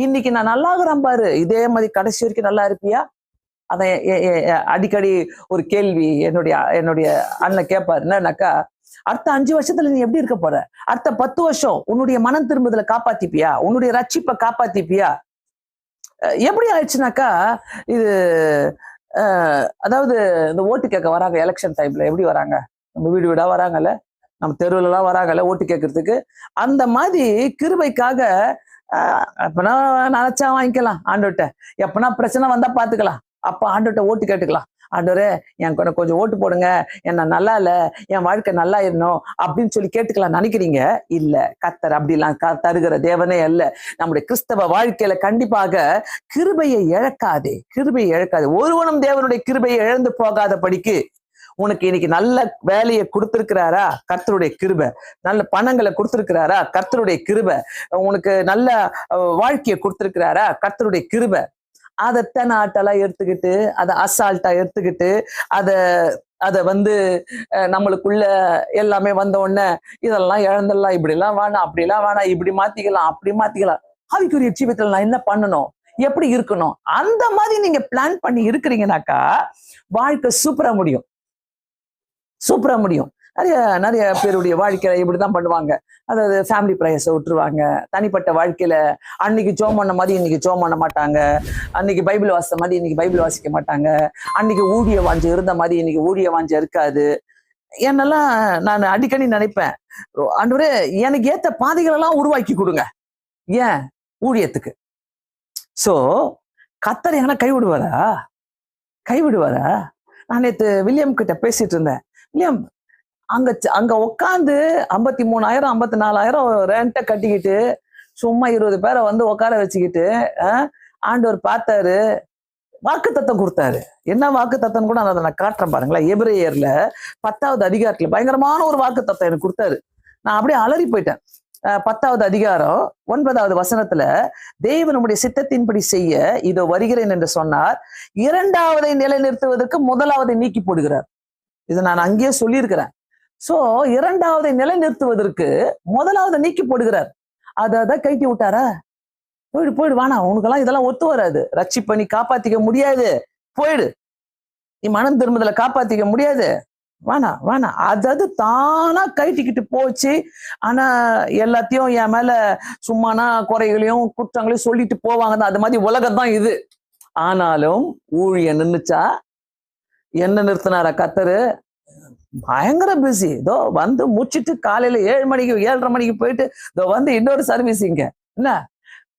இன்னைக்கு நான் நல்லா இருக்கிறேன் பாரு, இதே மாதிரி கடைசி வரைக்கும் நல்லா இருப்பியா? அத அடிக்கடி ஒரு கேள்வி என்னுடைய என்னுடைய அண்ணன் கேட்பாரு. என்னன்னாக்கா, அடுத்த 5 வருஷத்துல நீ எப்படி இருக்க போற? அடுத்த 10 வருஷம் உன்னுடைய மனம் திரும்புதல காப்பாத்திப்பியா? உன்னுடைய ரட்சிப்பை காப்பாத்திப்பியா? எப்படி ஆயிடுச்சுனாக்கா, இது அதாவது இந்த ஓட்டு கேட்க வராங்க எலெக்ஷன் டைம்ல, எப்படி வராங்க? நம்ம வீடு வீடா வராங்கல்ல, நம்ம தெருவுல எல்லாம் வராங்கல்ல ஓட்டு கேட்கறதுக்கு. அந்த மாதிரி கிருபைக்காக எப்பனா நினைச்சா வாங்கிக்கலாம் ஆண்டவர்ட்ட, எப்பனா பிரச்சனை வந்தா பாத்துக்கலாம், அப்ப ஆண்டவர்ட்ட ஓட்டு கேட்டுக்கலாம். ஆண்டவரே எனக்கு கொஞ்சம் ஓட்டு போடுங்க, என்ன நல்லா இல்ல, என் வாழ்க்கை நல்லா இருக்கணும் அப்படின்னு சொல்லி கேட்டுக்கலாம் நினைக்கிறீங்க. இல்ல, கர்த்தர் அப்படிலாம் தருகிற தேவனே அல்ல. நம்முடைய கிறிஸ்தவ வாழ்க்கையில கண்டிப்பாக கிருபையை இழக்காதே, கிருபையை இழக்காதே. ஒருவனும் தேவனுடைய கிருபையை இழந்து போகாத படிக்கு உனக்கு இன்னைக்கு நல்ல வேலையை கொடுத்திருக்கிறாரா? கர்த்தருடைய கிருபை. நல்ல பணங்களை கொடுத்திருக்கிறாரா? கர்த்தருடைய கிருபை. உனக்கு நல்ல வாழ்க்கையை கொடுத்திருக்கிறாரா? கர்த்தருடைய கிருபை. அதை தெனாட்டெல்லாம் எடுத்துக்கிட்டு, அதை அசால்ட்டா எடுத்துக்கிட்டு, அத நம்மளுக்குள்ள எல்லாமே வந்த உடனே இதெல்லாம் இழந்துடலாம், இப்படி எல்லாம் வேணாம், அப்படி எல்லாம் வேணாம், இப்படி மாத்திக்கலாம், அப்படி மாத்திக்கலாம், ஆவிக்குரிய ஜீவிதத்துல நான் என்ன பண்ணணும், எப்படி இருக்கணும், அந்த மாதிரி நீங்க பிளான் பண்ணி இருக்கிறீங்கன்னாக்கா வாழ்க்கை சூப்பரா முடியும், சூப்பரா முடியும். நிறைய பேருடைய வாழ்க்கையில இப்படிதான் பண்ணுவாங்க. அதாவது ஃபேமிலி ப்ரேயர்ஸை விட்டுருவாங்க. தனிப்பட்ட வாழ்க்கையில அன்னைக்கு ஜோம் பண்ண மாதிரி இன்னைக்கு ஜோம் பண்ண மாட்டாங்க. அன்னைக்கு பைபிள் வாசித்த மாதிரி இன்னைக்கு பைபிள் வாசிக்க மாட்டாங்க. அன்னைக்கு ஊழிய வாஞ்சம் இருந்த மாதிரி இன்னைக்கு ஊழிய வாஞ்சம் இருக்காது. என்னெல்லாம் நான் அடிக்கடி நினைப்பேன், ஆண்டவரே எனக்கு ஏத்த பாதைகள் எல்லாம் உருவாக்கி கொடுங்க, ஏன் ஊழியத்துக்கு. சோ கர்த்தர் எங்கன்னா கைவிடுவாரா? நான் நேத்து வில்லியம் கிட்ட பேசிட்டு இருந்தேன். வில்லியம் அங்க உட்காந்து 53,000 54,000 ரெண்ட்டை கட்டிக்கிட்டு சும்மா 20 பேரை உட்கார வச்சுக்கிட்டு ஆண்டவர் பார்த்தாரு, வாக்குத்தத்தம் கொடுத்தாரு. என்ன வாக்குத்தத்தம் கூட அதை நான் காட்டுறேன் பாருங்களேன். எபிரேயர்ல 10வது அதிகாரத்துல பயங்கரமான ஒரு வாக்குத்தத்தம் எனக்கு கொடுத்தாரு. நான் அப்படியே அலறி போயிட்டேன். 10வது அதிகாரம் 9வது வசனத்துல, தேவனுடைய சித்தத்தின்படி செய்ய இதோ வருகிறேன் என்று சொன்னார், 2வதை நிலைநிறுத்துவதற்கு 1வதை நீக்கி போடுகிறார். இதை நான் அங்கேயே சொல்லியிருக்கிறேன். சோ 2வதை நிலைநிறுத்துவதற்கு 1வதை நீக்கி போடுகிறார். அதை கைட்டி விட்டாரா? போயிடு வானா, உனக்கெல்லாம் இதெல்லாம் ஒத்து வராது, ரட்சிப்பை நீ காப்பாத்திக்க முடியாது, போயிடு, நீ மனம் திரும்புதல காப்பாத்திக்க முடியாது, வேணா. அதாவது தானா கைட்டிக்கிட்டு போச்சு. ஆனா எல்லாத்தையும் என் மேல சும்மானா குறைகளையும் குற்றங்களையும் சொல்லிட்டு போவாங்க. அது மாதிரி உலகம்தான் இது. ஆனாலும் ஊழிய நின்னுச்சா? என்ன நிறுத்தினாரா கர்த்தரு? பயங்கர பிஸி. இதோ முடிச்சிட்டு காலையில 7 மணிக்கு 7:30 மணிக்கு போயிட்டு இதோ இன்னொரு சர்வீஸ் இங்க என்ன